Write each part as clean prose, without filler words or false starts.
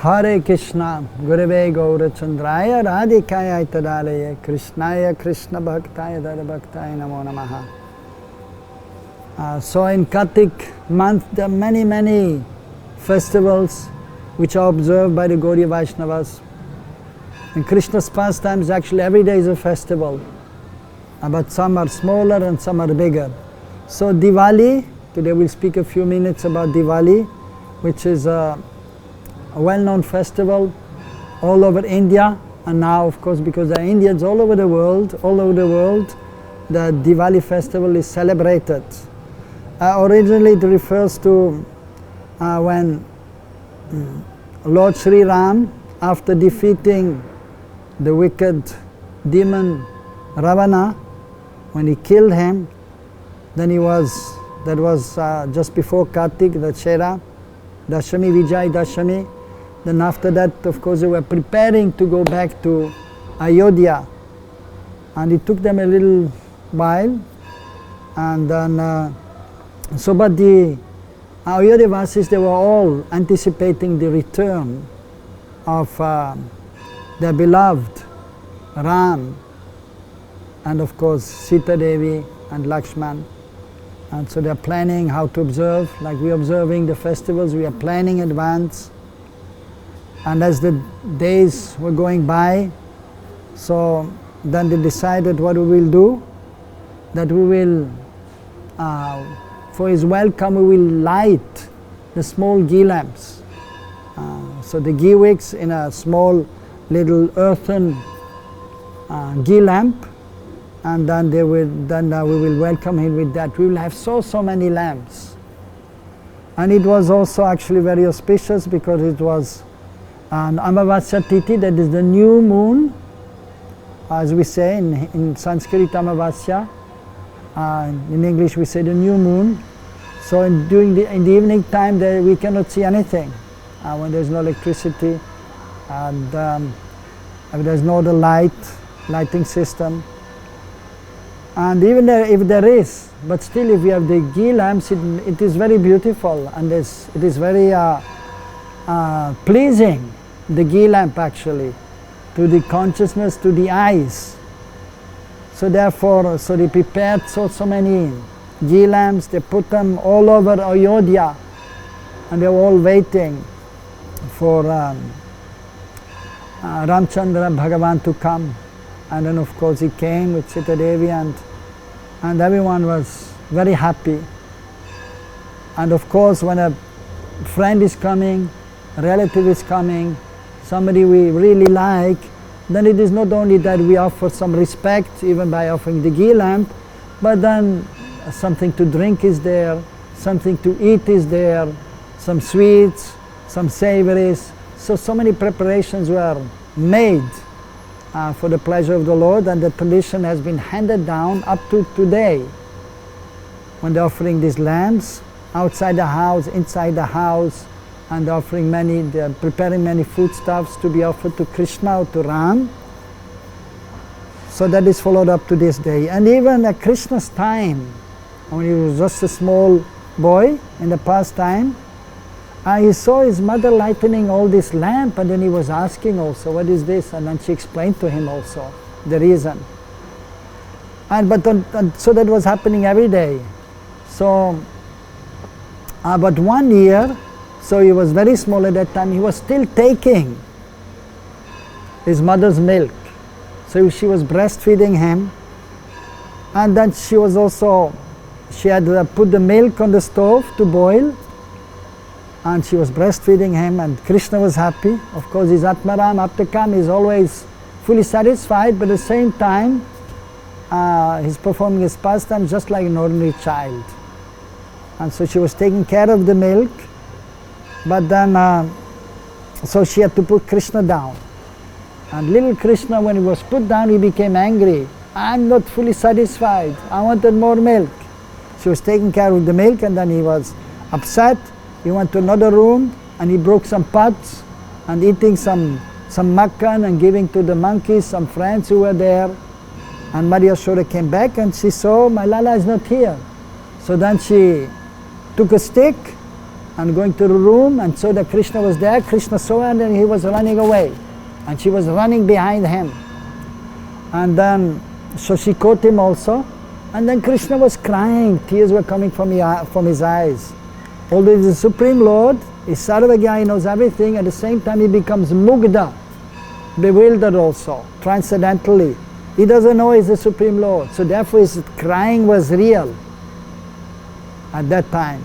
Hare Krishna, Gurave Gaura Chandraya, Radhikaya Tadalaya, Krishnaya Krishna Bhaktaya Dada Bhaktaya Namo Namaha. So in Kartik month there are many, many festivals which are observed by the Gaudiya Vaishnavas. In Krishna's pastimes actually every day is a festival, but some are smaller and some are bigger. So Diwali, today we'll speak a few minutes about Diwali, which is a well-known festival all over India, and now of course because there are Indians all over the world, the Diwali festival is celebrated. Originally it refers to when Lord Sri Ram, after defeating the wicked demon Ravana, when he killed him, then that was just before Kartik, the Chera, Dashami, Vijay Dashami. Then after that, of course, they were preparing to go back to Ayodhya. And it took them a little while. And then, but the Ayodhya Vasis, they were all anticipating the return of their beloved Ram, and of course Sita Devi and Lakshman. And so they are planning how to observe, like we are observing the festivals, we are planning in advance. And as the days were going by, so then they decided what we will do, that we will, for his welcome, we will light the small ghee lamps. So the ghee wicks in a small little earthen ghee lamp, and then we will welcome him with that. We will have so many lamps. And it was also actually very auspicious because it was an Amavasya Tithi, that is the new moon, as we say in Sanskrit Amavasya. In English we say the new moon. So in the evening time we cannot see anything when there's no electricity and there's no other lighting system. And even if there is, but still if we have the ghee lamps, it is very beautiful, and it is very pleasing, the ghee lamp actually, to the consciousness, to the eyes. So therefore, so they prepared so many ghee lamps, they put them all over Ayodhya, and they were all waiting for Ramchandra Bhagavan to come. And then of course he came with Sita Devi, and everyone was very happy. And of course when a friend is coming, a relative is coming, somebody we really like, then it is not only that we offer some respect even by offering the ghee lamp, but then something to drink is there, something to eat is there, some sweets, some savories. So many preparations were made for the pleasure of the Lord, and the tradition has been handed down up to today, when they're offering these lamps outside the house, inside the house, and they're preparing many foodstuffs to be offered to Krishna or to Ram. So that is followed up to this day. And even at Krishna's time, when he was just a small boy in the past time, he saw his mother lightening all this lamp, and then he was asking also, what is this? And then she explained to him also the reason. So that was happening every day. So, but one year, so he was very small at that time, he was still taking his mother's milk. So she was breastfeeding him, and then she had put the milk on the stove to boil, and she was breastfeeding him, and Krishna was happy. Of course, his Atmaram, Aptakam, is always fully satisfied, but at the same time, he's performing his pastime just like an ordinary child. And so she was taking care of the milk, but then, so she had to put Krishna down. And little Krishna, when he was put down, he became angry. I'm not fully satisfied, I wanted more milk. She was taking care of the milk, and then he was upset. He went to another room and he broke some pots and eating some makkan and giving to the monkeys, some friends who were there. And Maria Yashoda came back and she saw, my Lala is not here. So then she took a stick and going to the room, and saw that Krishna was there. Krishna saw her and then he was running away. And she was running behind him. And then, so she caught him also. And then Krishna was crying. Tears were coming from his eyes. Although he's the Supreme Lord, he's Sarvagya, he knows everything. At the same time, he becomes Mukunda, bewildered also, transcendentally. He doesn't know he's the Supreme Lord. So therefore, his crying was real at that time.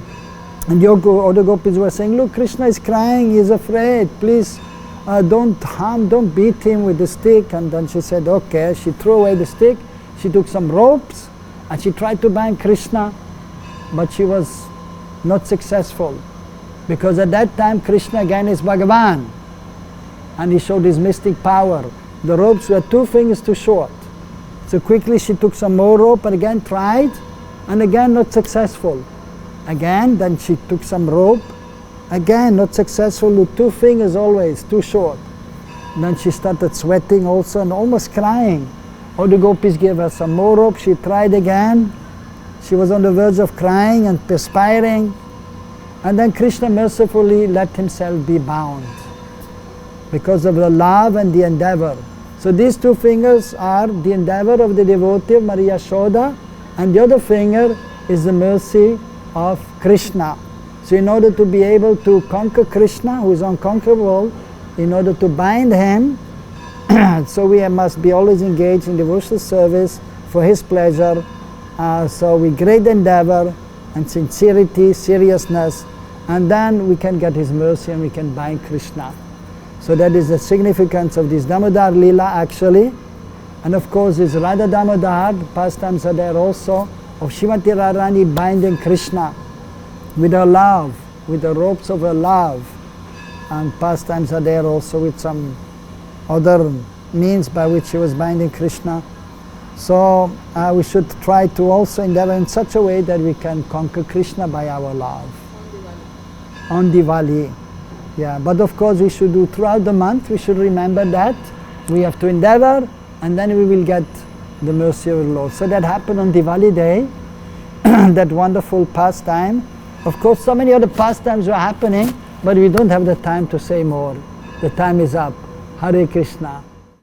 And other gopis were saying, look, Krishna is crying, he's afraid, please don't beat him with the stick. And then she said, okay. She threw away the stick, she took some ropes, and she tried to bind Krishna, but she was not successful. Because at that time, Krishna again is Bhagavan, and he showed his mystic power. The ropes were 2 fingers too short. So quickly she took some more rope and again tried, and again not successful. Again, then she took some rope, again not successful, with 2 fingers always too short. And then she started sweating also and almost crying. All the gopis gave her some more rope, she tried again. She was on the verge of crying and perspiring. And then Krishna mercifully let himself be bound because of the love and the endeavor. So these 2 fingers are the endeavor of the devotee of Maria Yashoda, and the other finger is the mercy of Krishna. So in order to be able to conquer Krishna, who is unconquerable, in order to bind him, so we must be always engaged in devotional service for his pleasure. So with great endeavor and sincerity, seriousness, and then we can get his mercy and we can bind Krishna. So that is the significance of this Damodar lila actually. And of course this Radha Damodar, the pastimes are there also, of Srimati Radharani binding Krishna with her love, with the ropes of her love. And pastimes are there also with some other means by which she was binding Krishna. So we should try to also endeavor in such a way that we can conquer Krishna by our love. On Diwali. Yeah, but of course we should do throughout the month, we should remember that. We have to endeavor, and then we will get the mercy of the Lord. So that happened on Diwali day, that wonderful pastime. Of course so many other pastimes were happening, but we don't have the time to say more. The time is up. Hare Krishna.